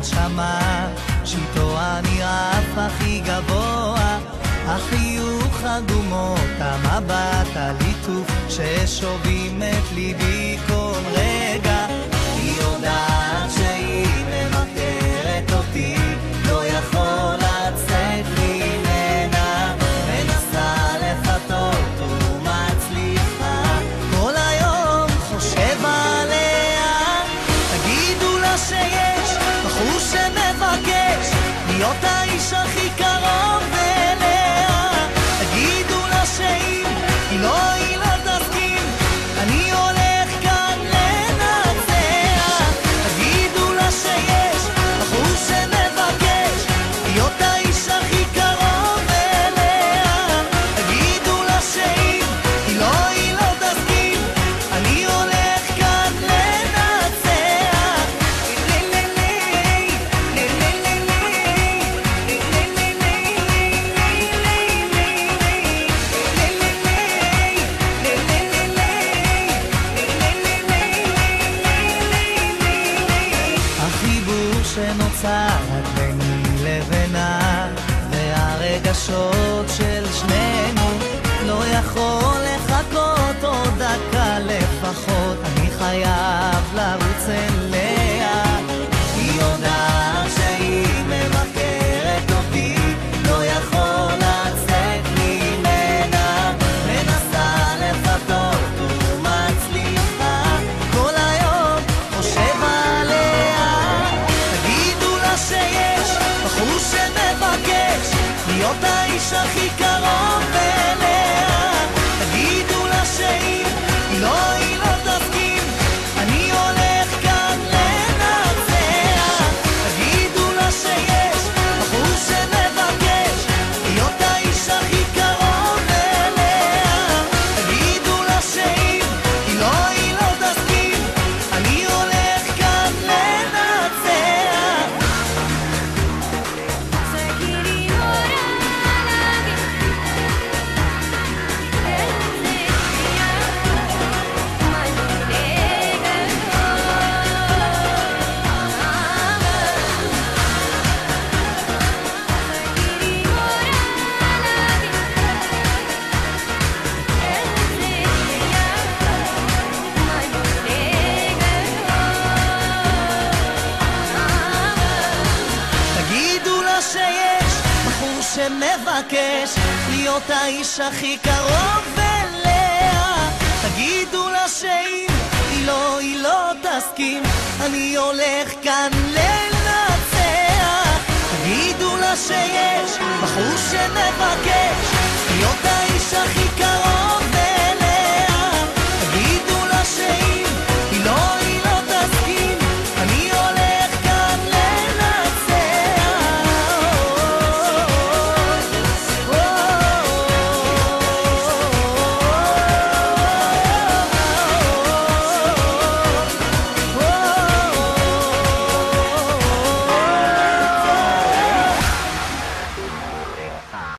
הנשמה, שאיתו אני רף הכי גבוה, החיוך הדומות, המבט, הליטוף ששובים את ליבי כל רגע. היא יודעת שהיא מבקרת אותי, לא יכול לצאת לי ממנה, מנסה לפתות ומצליחה, כל היום חושב עליה. תגידו לה שיש בחור שמבקש להיות האיש הכי קרוב אליה. תגידו לה שאם היא לא תסכים, אני הולך כאן לנצח. תגידו לה שיש בחור שמבקש להיות האיש הכי קרוב אליה. תגידו לה שאם היא לא תסכים, אני הולך כאן לנצח. החיבור שנוצר ביני לבינה והרגשות של שנינו לא יכול לחכות עוד דקה לפחות, אני חייב לרוץ אליה. היא יודעת שהיא מבקרת אותי, לא יכול לצאת ממנה, מנסה לפתות ומצליחה, כל היום חושב עליה. תגידו לה שיש בחור שמבקש להיות האיש הכי קרוב אליה. תגידו לה שאם היא לא תסכים, אני הולך כאן לנצח. תגידו לה שיש בחור שמבקש להיות האיש הכי קרוב אליה. תגידו לה שאם היא לא תסכים, אני הולך כאן לנצח. תגידו לה שיש בחור שמבקש להיות האיש הכי קרוב אליה. תגידו לה שאם היא לא תסכים, אני הולך כאן לנצח. תגידו לה שיש